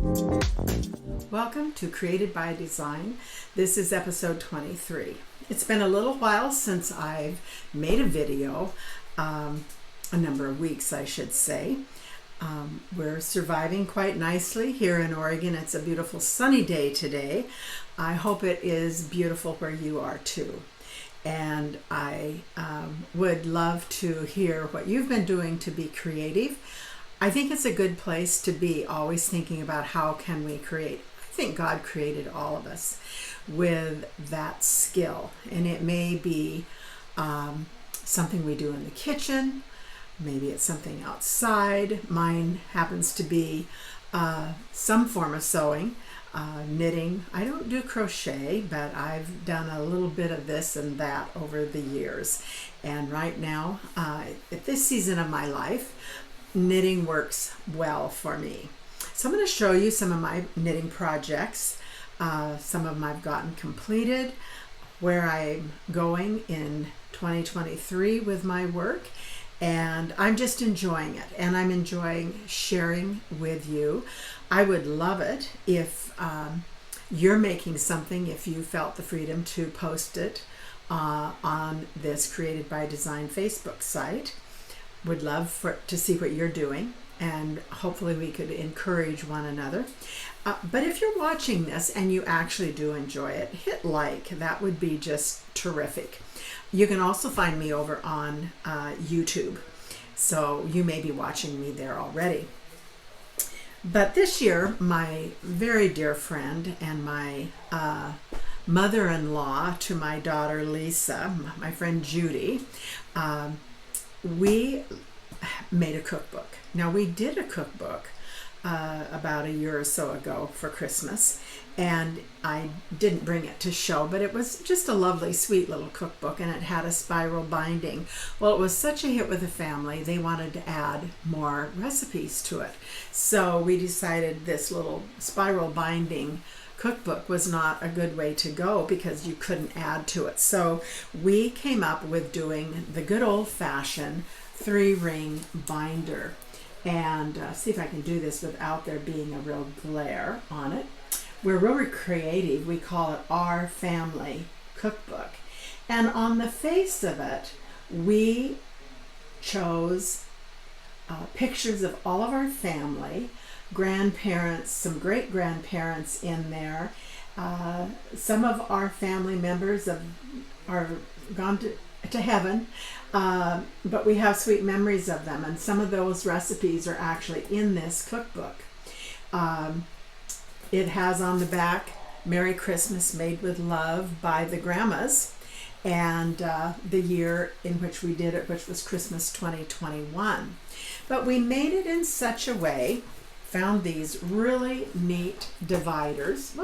Welcome to Created by Design. This is episode 23. It's been a little while since I've made a video, a number of weeks I should say. We're surviving quite nicely here in Oregon. It's a beautiful sunny day today. I hope it is beautiful where you are too. And I would love to hear what you've been doing to be creative. I think it's a good place to be, always thinking about how can we create. I think God created all of us with that skill, and it may be something we do in the kitchen, maybe it's something outside. Mine happens to be some form of sewing, knitting. I don't do crochet, but I've done a little bit of this and that over the years. And right now, at this season of my life, knitting works well for me. So I'm going to show you some of my knitting projects. Some of them I've gotten completed, where I'm going in 2023 with my work, and I'm just enjoying it, and I'm enjoying sharing with you. I would love it if you're making something, if you felt the freedom to post it on this Created by Design Facebook site. Would love to see what you're doing, and hopefully we could encourage one another. But if you're watching this and you actually do enjoy it, hit like. That would be just terrific. You can also find me over on YouTube, so you may be watching me there already. But this year, my very dear friend and my mother-in-law to my daughter Lisa, my friend Judy, we made a cookbook. Now, we did a cookbook about a year or so ago for Christmas, and I didn't bring it to show, but it was just a lovely, sweet little cookbook, and it had a spiral binding. Well, it was such a hit with the family, they wanted to add more recipes to it. So we decided this little spiral binding cookbook was not a good way to go because you couldn't add to it. So we came up with doing the good old-fashioned 3-ring binder. And see if I can do this without there being a real glare on it. We're really creative. We call it Our Family Cookbook. And on the face of it, we chose pictures of all of our family, grandparents, some great-grandparents in there. Some of our family members are gone to heaven, but we have sweet memories of them, and some of those recipes are actually in this cookbook. It has on the back, Merry Christmas Made with Love by the Grandmas, and the year in which we did it, which was Christmas 2021. But we made it in such a way, found these really neat dividers,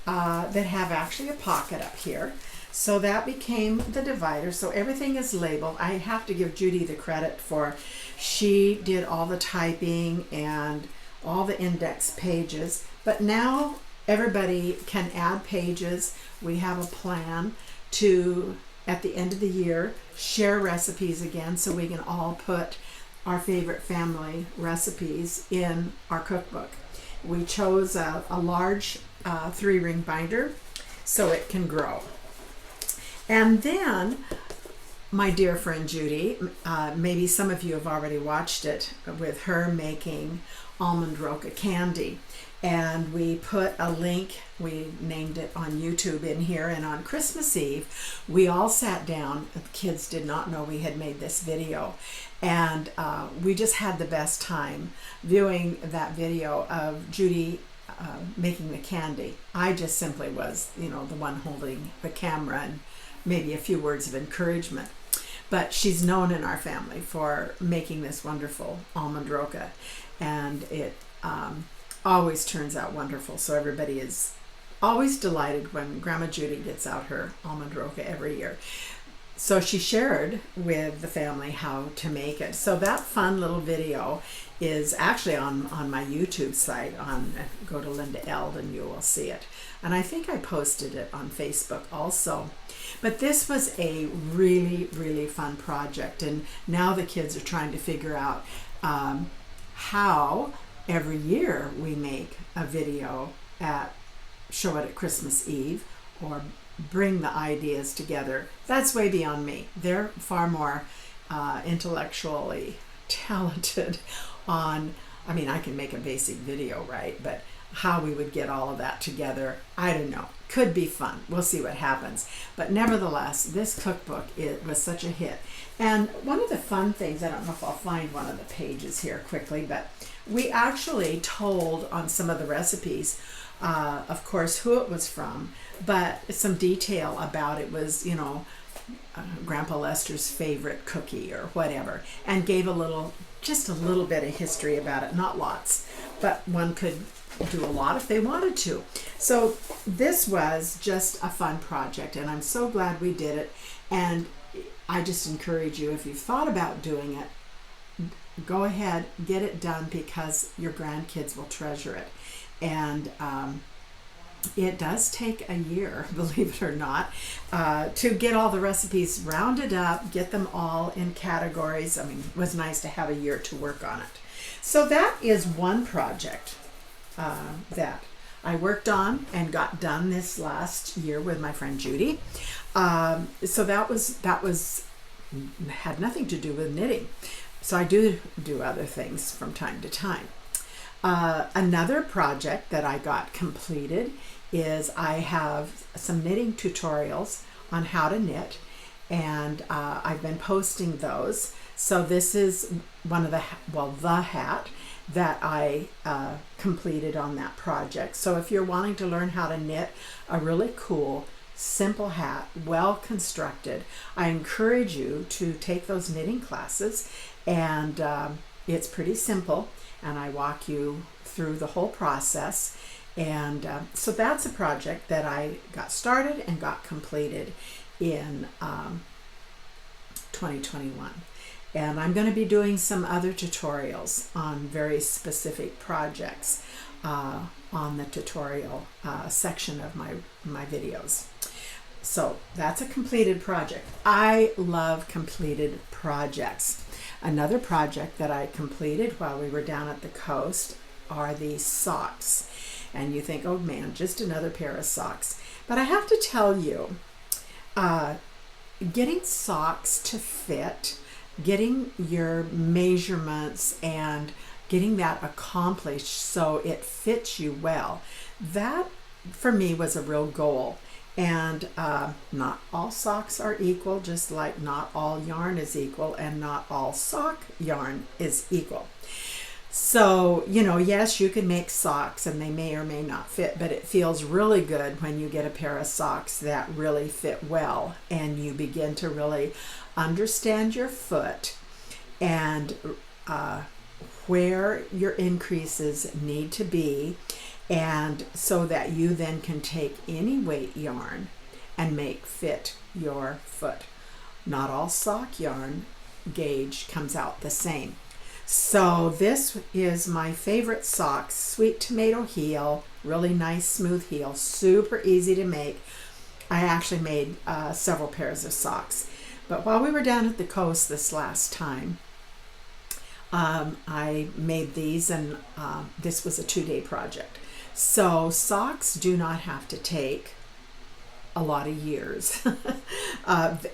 that have actually a pocket up here. So that became the divider. So everything is labeled. I have to give Judy the credit for, she did all the typing and all the index pages. But now everybody can add pages. We have a plan to, at the end of the year, share recipes again so we can all put our favorite family recipes in our cookbook. We chose a large 3-ring binder so it can grow. And then my dear friend Judy, maybe some of you have already watched it, with her making almond roca candy. And we put a link, we named it on YouTube in here, and on Christmas Eve, we all sat down. The kids did not know we had made this video. And we just had the best time viewing that video of Judy making the candy. I just simply was, the one holding the camera and maybe a few words of encouragement. But she's known in our family for making this wonderful almond roca, and it always turns out wonderful. So everybody is always delighted when Grandma Judy gets out her almond roca every year. So she shared with the family how to make it. So that fun little video is actually on my YouTube site. Go to Linda Eld and you will see it. And I think I posted it on Facebook also. But this was a really, really fun project. And now the kids are trying to figure out how every year we make a video show it at Christmas Eve or bring the ideas together. That's way beyond me. They're far more intellectually talented on, I mean, I can make a basic video, right? But how we would get all of that together, I don't know. Could be fun. We'll see what happens. But nevertheless, this cookbook, it was such a hit. And one of the fun things, I don't know if I'll find one of the pages here quickly, but we actually told on some of the recipes, of course, who it was from, but some detail about it was, Grandpa Lester's favorite cookie or whatever, and gave just a little bit of history about it. Not lots, but one could do a lot if they wanted to. So this was just a fun project, and I'm so glad we did it. And I just encourage you, if you've thought about doing it, go ahead, get it done, because your grandkids will treasure it. And it does take a year, believe it or not, to get all the recipes rounded up, get them all in categories. I mean, it was nice to have a year to work on it. So that is one project that I worked on and got done this last year with my friend Judy. So that had nothing to do with knitting. So I do other things from time to time. Another project that I got completed is I have some knitting tutorials on how to knit, and I've been posting those. So this is one of the hat that I completed on that project. So if you're wanting to learn how to knit a really cool, simple hat, well constructed, I encourage you to take those knitting classes, and it's pretty simple, and I walk you through the whole process. And so that's a project that I got started and got completed in 2021. And I'm going to be doing some other tutorials on very specific projects on the tutorial section of my videos. So that's a completed project. I love completed projects. Another project that I completed while we were down at the coast are these socks. And you think, oh man, just another pair of socks. But I have to tell you, getting socks to fit, getting your measurements and getting that accomplished so it fits you well, that for me was a real goal. And not all socks are equal, just like not all yarn is equal, and not all sock yarn is equal. So, yes, you can make socks and they may or may not fit, but it feels really good when you get a pair of socks that really fit well and you begin to really understand your foot and where your increases need to be, and so that you then can take any weight yarn and make fit your foot. Not all sock yarn gauge comes out the same. So this is my favorite socks, sweet tomato heel, really nice smooth heel, super easy to make. I actually made several pairs of socks. But while we were down at the coast this last time, I made these, and this was a 2-day project. So socks do not have to take a lot of years.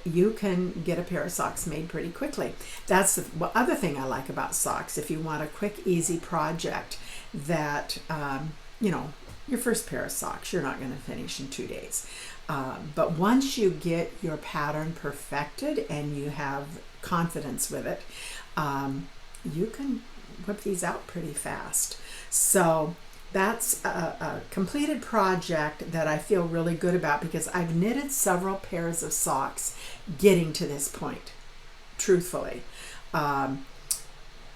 You can get a pair of socks made pretty quickly. That's the other thing I like about socks. If you want a quick, easy project that, your first pair of socks, you're not going to finish in 2 days. But once you get your pattern perfected and you have confidence with it, you can whip these out pretty fast. So that's a completed project that I feel really good about, because I've knitted several pairs of socks getting to this point, truthfully.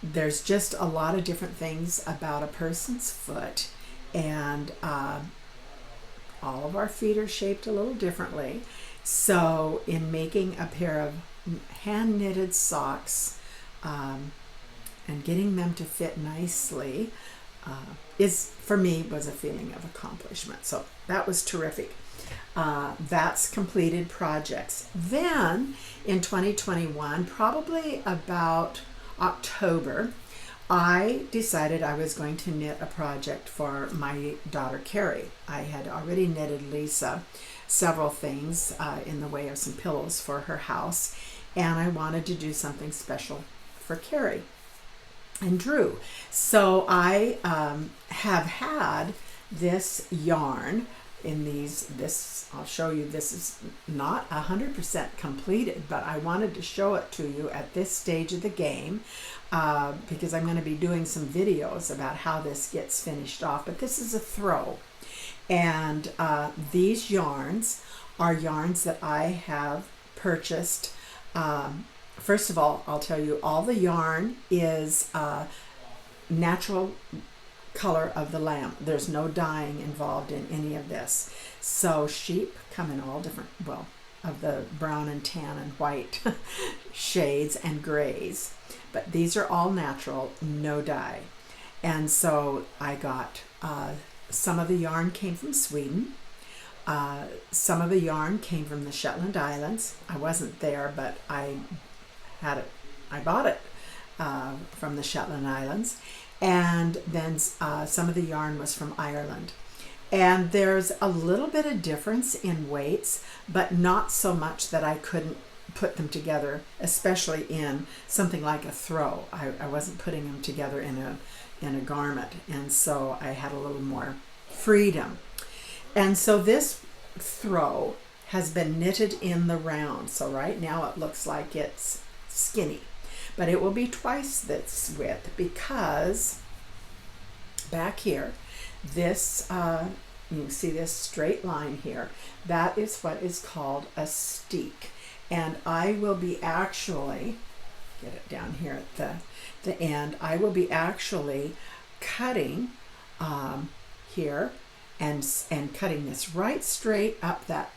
There's just a lot of different things about a person's foot, and all of our feet are shaped a little differently. So in making a pair of hand knitted socks and getting them to fit nicely, was a feeling of accomplishment. So that was terrific. That's completed projects. Then in 2021, probably about October, I decided I was going to knit a project for my daughter Carrie. I had already knitted Lisa several things in the way of some pillows for her house, and I wanted to do something special for Carrie and Drew. So I have had this yarn in this I'll show you. This is not 100% completed, but I wanted to show it to you at this stage of the game because I'm going to be doing some videos about how this gets finished off. But this is a throw, and these yarns are yarns that I have purchased. First of all, I'll tell you, all the yarn is natural color of the lamb. There's no dyeing involved in any of this. So sheep come in all different, well, of the brown and tan and white shades and grays. But these are all natural, no dye. And so I got, some of the yarn came from Sweden. Some of the yarn came from the Shetland Islands. I wasn't there, but I bought it from the Shetland Islands. And then some of the yarn was from Ireland. And there's a little bit of difference in weights, but not so much that I couldn't put them together, especially in something like a throw. I wasn't putting them together in a garment, and so I had a little more freedom. And so this throw has been knitted in the round. So right now it looks like it's skinny, but it will be twice this width because back here, this, you can see this straight line here, that is what is called a steek. And I will be actually, get it down here at the end, I will be actually cutting here and cutting this right straight up that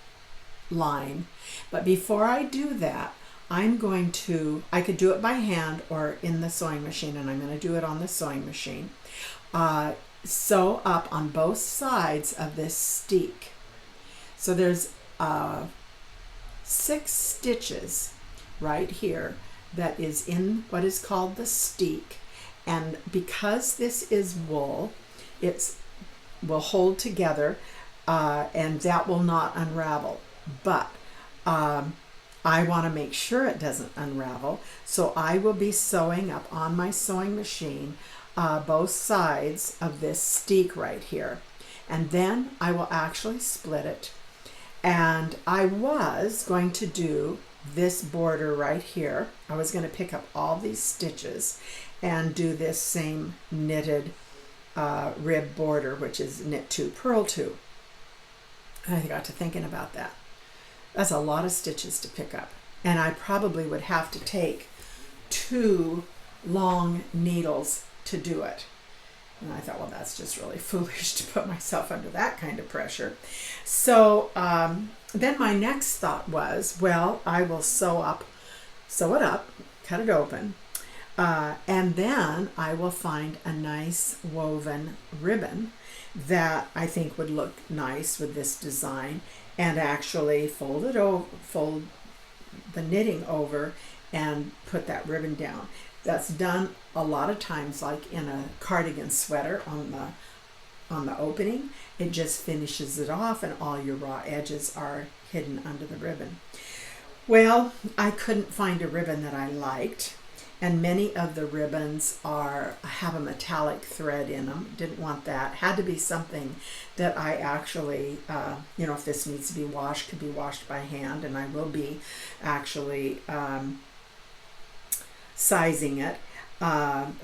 line. But before I do that, I'm going to, I could do it by hand or in the sewing machine, and I'm going to do it on the sewing machine. Sew up on both sides of this steek. So there's 6 stitches right here that is in what is called the steek. And because this is wool, it will hold together and that will not unravel. But I want to make sure it doesn't unravel, so I will be sewing up on my sewing machine both sides of this steek right here, and then I will actually split it. And I was going to do this border right here. I was going to pick up all these stitches and do this same knitted rib border, which is knit 2, purl 2. And I got to thinking about that. That's a lot of stitches to pick up, and I probably would have to take 2 long needles to do it. And I thought, well, that's just really foolish to put myself under that kind of pressure. So then my next thought was, well, I will sew it up, cut it open, and then I will find a nice woven ribbon that I think would look nice with this design, and actually fold the knitting over and put that ribbon down. That's done a lot of times, like in a cardigan sweater on the opening. It just finishes it off and all your raw edges are hidden under the ribbon. Well, I couldn't find a ribbon that I liked, and many of the ribbons have a metallic thread in them. Didn't want that. Had to be something that I actually, if this needs to be washed, could be washed by hand, and I will be actually sizing it.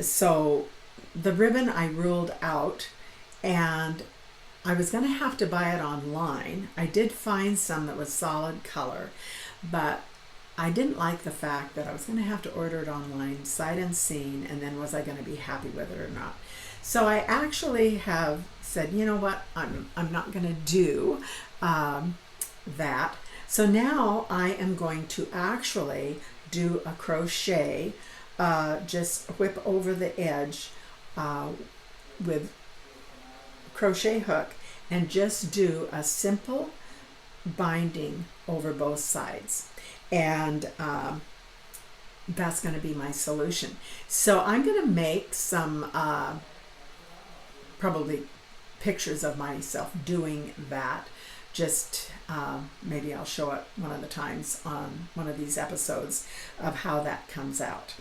So the ribbon I ruled out, and I was going to have to buy it online. I did find some that was solid color, but I didn't like the fact that I was going to have to order it online, sight unseen, and then was I going to be happy with it or not. So I actually have said, you know what, I'm not going to do that. So now I am going to actually do a crochet, just whip over the edge with crochet hook and just do a simple binding over both sides. And that's going to be my solution. So I'm going to make some probably pictures of myself doing that. Just maybe I'll show it one of the times on one of these episodes of how that comes out.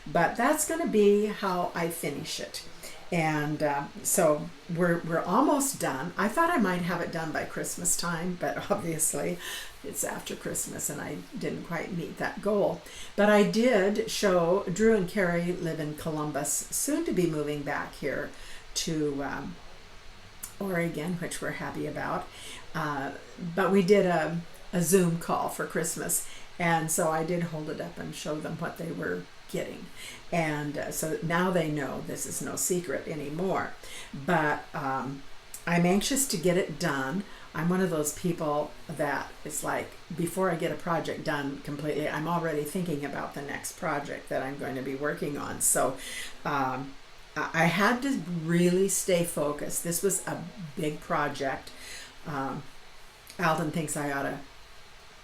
But that's going to be how I finish it. And so we're almost done. I thought I might have it done by Christmas time, but obviously it's after Christmas and I didn't quite meet that goal. But I did show Drew and Carrie live in Columbus, soon to be moving back here to Oregon, which we're happy about. But we did a Zoom call for Christmas, and so I did hold it up and show them what they were getting. And so now they know this is no secret anymore. But I'm anxious to get it done. I'm one of those people that it's like before I get a project done completely, I'm already thinking about the next project that I'm going to be working on. So I had to really stay focused. This was a big project. Alden thinks I ought to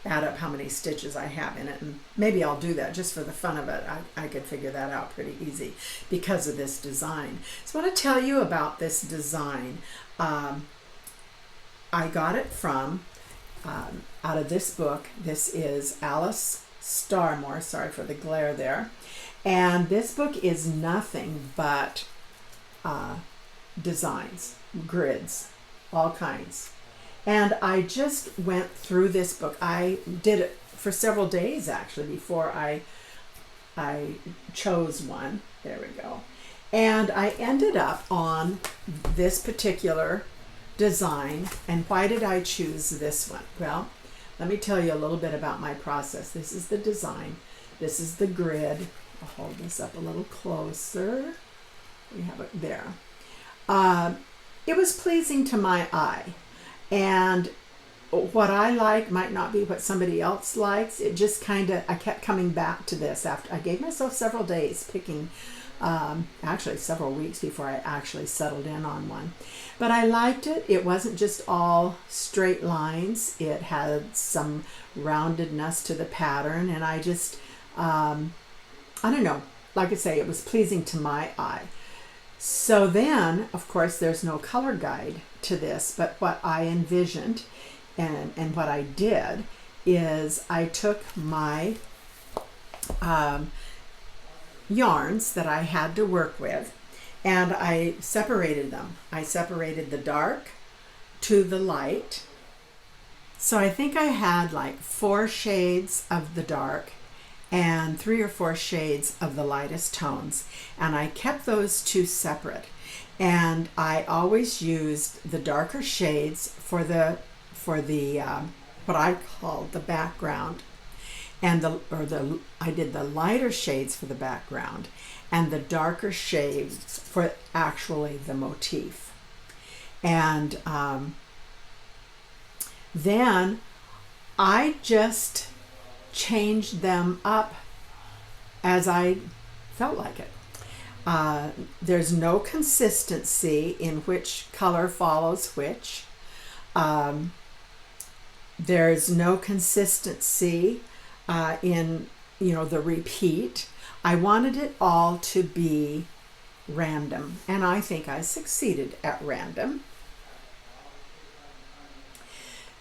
add up how many stitches I have in it, and maybe I'll do that just for the fun of it. I could figure that out pretty easy because of this design. So I want to tell you about this design. I got it from out of this book. This is Alice Starmore. Sorry for the glare there. And this book is nothing but designs, grids, all kinds. And I just went through this book. I did it for several days actually before I chose one. There we go. And I ended up on this particular design. And why did I choose this one? Well, let me tell you a little bit about my process. This is the design. This is the grid. I'll hold this up a little closer. We have it there. It was pleasing to my eye. And what I like might not be what somebody else likes. It just kind of, I kept coming back to this after I gave myself several days picking, actually several weeks before I actually settled in on one. But I liked it. It wasn't just all straight lines. It had some roundedness to the pattern. And I just, I don't know, like I say, it was pleasing to my eye. So then, of course, there's no color guide to this, but what I envisioned and what I did is I took my yarns that I had to work with and I separated them. I separated the dark to the light. So I think I had like 4 shades of the dark and 3 or 4 shades of the lightest tones, and I kept those 2 separate. And I always used the darker shades for the what I call the background, and I did the lighter shades for the background, and the darker shades for actually the motif. And then I just changed them up as I felt like it. There's no consistency in which color follows which. There's no consistency in the repeat. I wanted it all to be random, and I think I succeeded at random.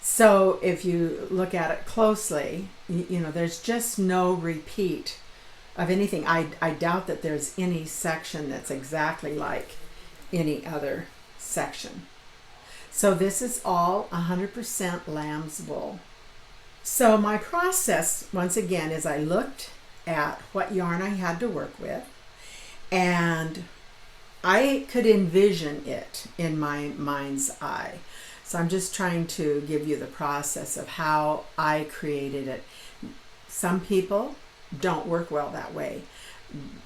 So if you look at it closely, there's just no repeat of anything. I doubt that there's any section that's exactly like any other section. So this is all 100% lamb's wool. So my process, once again, is I looked at what yarn I had to work with, and I could envision it in my mind's eye. So I'm just trying to give you the process of how I created it. Some people don't work well that way.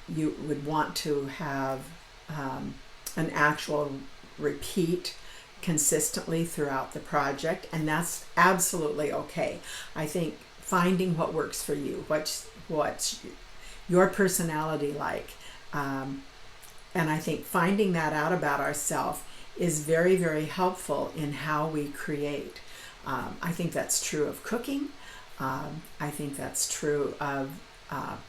You would want to have an actual repeat consistently throughout the project, and that's absolutely okay. I think finding what works for you, what's your personality like, and I think finding that out about ourselves is very, very helpful in how we create. I think that's true of cooking. I think that's true of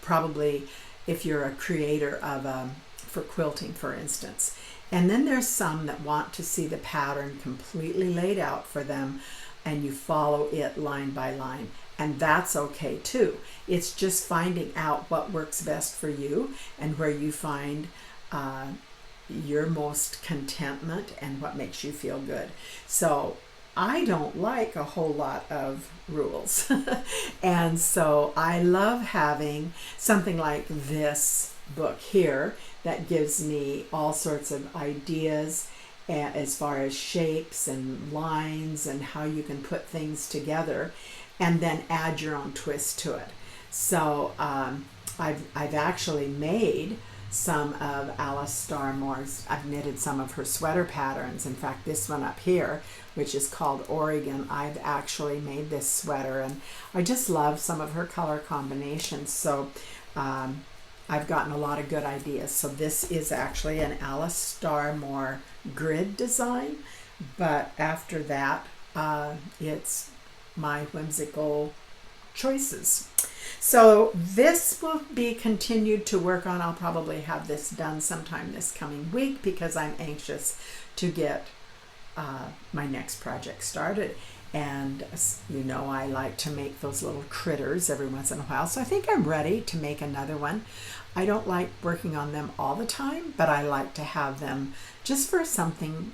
probably if you're a creator of for quilting, for instance. And then there's some that want to see the pattern completely laid out for them, and you follow it line by line. And that's okay too. It's just finding out what works best for you and where you find your most contentment and what makes you feel good. So I don't like a whole lot of rules. And so I love having something like this book here that gives me all sorts of ideas as far as shapes and lines and how you can put things together and then add your own twist to it. So I've actually made some of Alice Starmore's, I've knitted some of her sweater patterns. In fact, this one up here, which is called Oregon, I've actually made this sweater, and I just love some of her color combinations. So I've gotten a lot of good ideas. So this is actually an Alice Starmore grid design, but after that, it's my whimsical choices. So this will be continued to work on. I'll probably have this done sometime this coming week because I'm anxious to get my next project started. And you know, I like to make those little critters every once in a while. So I think I'm ready to make another one. I don't like working on them all the time, but I like to have them just for something,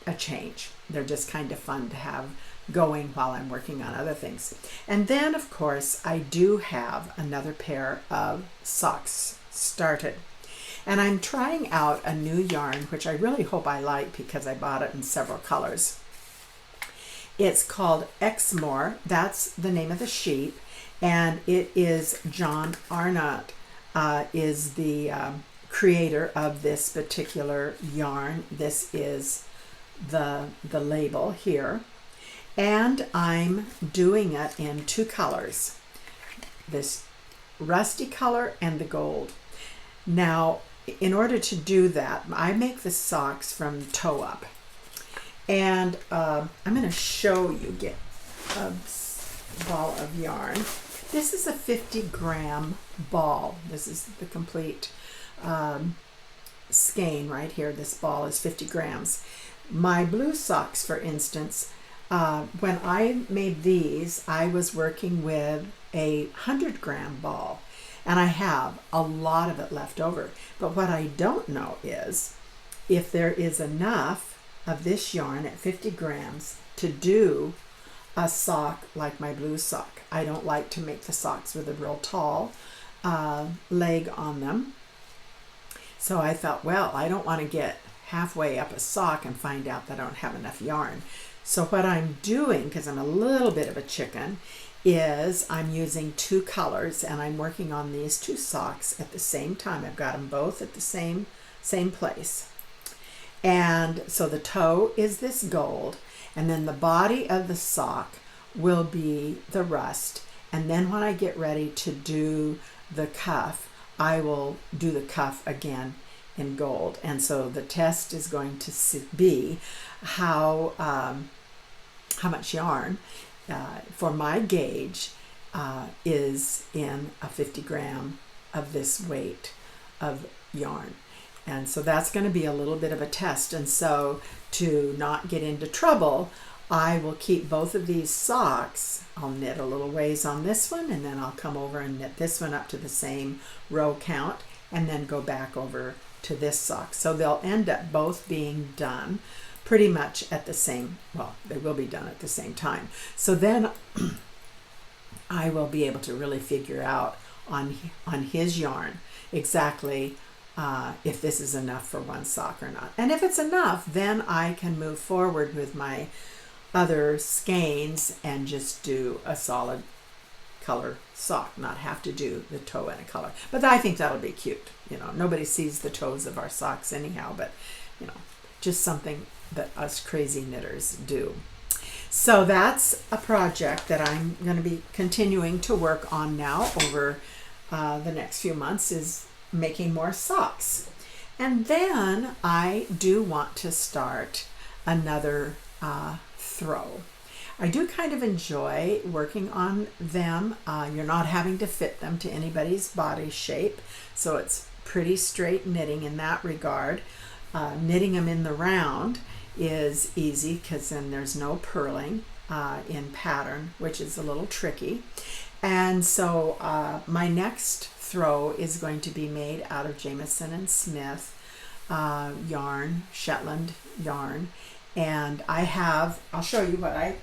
a change. They're just kind of fun to have going while I'm working on other things. And then, of course, I do have another pair of socks started. And I'm trying out a new yarn, which I really hope I like because I bought it in several colors. It's called Exmoor. That's the name of the sheep. And it is John Arnott is the creator of this particular yarn. This is the label here. And I'm doing it in two colors, this rusty color and the gold. Now, in order to do that, I make the socks from toe up. And I'm going to show you, get a ball of yarn. This is a 50-gram ball. This is the complete skein right here. This ball is 50 grams. My blue socks, for instance, when I made these, I was working with a 100-gram ball, and I have a lot of it left over. But what I don't know is if there is enough of this yarn at 50 grams to do a sock like my blue sock. I don't like to make the socks with a real tall leg on them. So I thought, well, I don't want to get halfway up a sock and find out that I don't have enough yarn. So what I'm doing, because I'm a little bit of a chicken, is I'm using two colors, and I'm working on these two socks at the same time. I've got them both at the same place. And so the toe is this gold, and then the body of the sock will be the rust. And then when I get ready to do the cuff, I will do the cuff again in gold. And so the test is going to be how much yarn for my gauge is in a 50 gram of this weight of yarn. And so that's going to be a little bit of a test. And so to not get into trouble, I will keep both of these socks. I'll knit a little ways on this one, and then I'll come over and knit this one up to the same row count, and then go back over to this sock. So they'll end up both being done pretty much at the same, well, they will be done at the same time. So then I will be able to really figure out on his yarn exactly if this is enough for one sock or not. And if it's enough, then I can move forward with my other skeins and just do a solid color sock, not have to do the toe in a color. But I think that'll be cute. You know, nobody sees the toes of our socks anyhow, but you know, just something that us crazy knitters do. So that's a project that I'm going to be continuing to work on now over the next few months, is making more socks. And then I do want to start another throw. I do kind of enjoy working on them. You're not having to fit them to anybody's body shape, so it's pretty straight knitting in that regard. Knitting them in the round is easy because then there's no purling in pattern, which is a little tricky. And so my next throw is going to be made out of Jamieson and Smith yarn, Shetland yarn. And I'll show you what I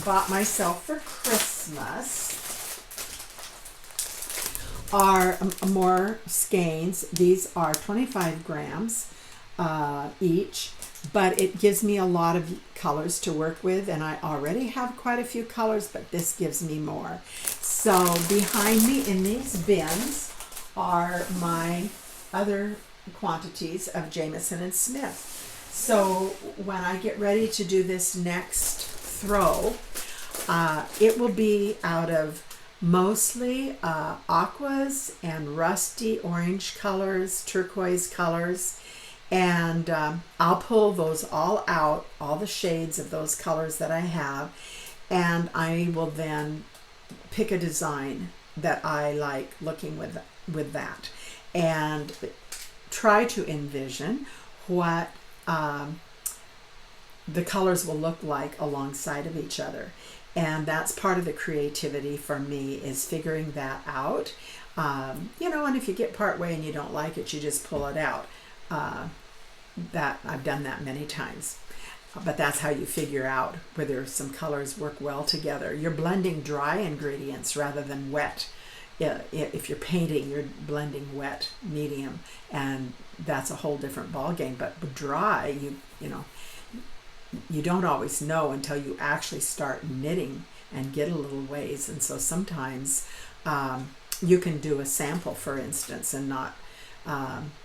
bought myself for Christmas are more skeins. These are 25 grams each, but it gives me a lot of colors to work with, and I already have quite a few colors, but this gives me more. So behind me in these bins are my other quantities of Jamieson and Smith. So when I get ready to do this next throw, it will be out of mostly aquas and rusty orange colors, turquoise colors, and I'll pull those all out, all the shades of those colors that I have, and I will then pick a design that I like looking with that, and try to envision what the colors will look like alongside of each other. And that's part of the creativity for me, is figuring that out. You know, and if you get part way and you don't like it, you just pull it out. That I've done that many times. But that's how you figure out whether some colors work well together. You're blending dry ingredients rather than wet. If you're painting, you're blending wet, medium, and that's a whole different ball game. But with dry, you know, you don't always know until you actually start knitting and get a little ways. And so sometimes you can do a sample, for instance, and not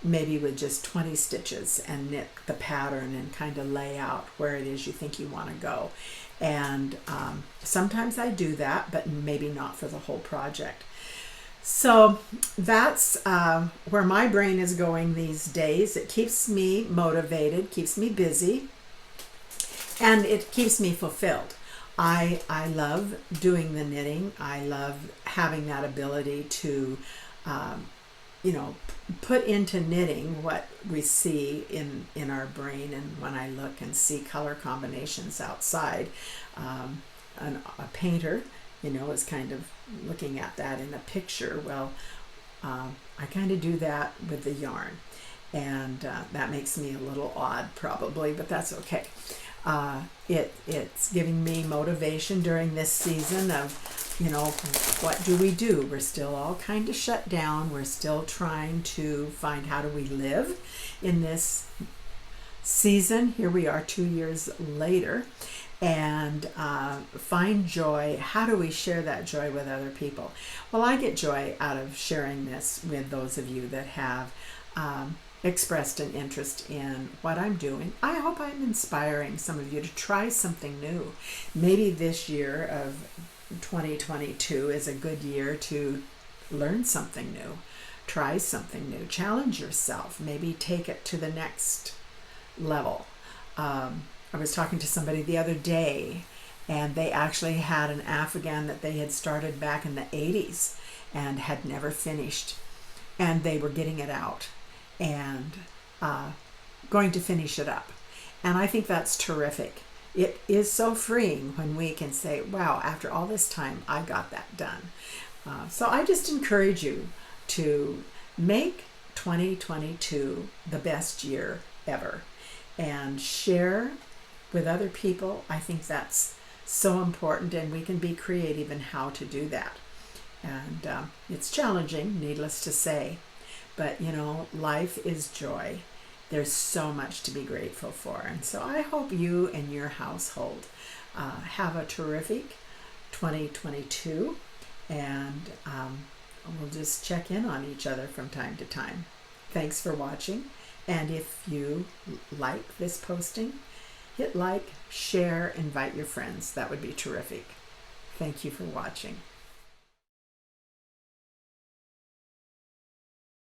maybe with just 20 stitches, and knit the pattern and kind of lay out where it is you think you want to go. And sometimes I do that, but maybe not for the whole project. So that's where my brain is going these days. It keeps me motivated, keeps me busy, and it keeps me fulfilled. I love doing the knitting. I love having that ability to, you know, put into knitting what we see in our brain, and when I look and see color combinations outside. A painter, you know, is kind of looking at that in a picture. Well, I kind of do that with the yarn, and that makes me a little odd probably, but that's okay. It's giving me motivation during this season of, you know, what do we do? We're still all kind of shut down. We're still trying to find how do we live in this season. Here we are 2 years later, and find joy. How do we share that joy with other people? Well, I get joy out of sharing this with those of you that have expressed an interest in what I'm doing. I hope I'm inspiring some of you to try something new. Maybe this year of 2022 is a good year to learn something new, try something new, challenge yourself, maybe take it to the next level. I was talking to somebody the other day, and they actually had an Afghan that they had started back in the 80s and had never finished, and they were getting it out and going to finish it up. And I think that's terrific. It is so freeing when we can say, wow, after all this time, I got that done. So I just encourage you to make 2022 the best year ever, and share with other people. I think that's so important, and we can be creative in how to do that. And it's challenging, needless to say, but you know, life is joy. There's so much to be grateful for. And so I hope you and your household have a terrific 2022, and we'll just check in on each other from time to time. Thanks for watching. And if you like this posting, hit like, share, invite your friends. That would be terrific. Thank you for watching.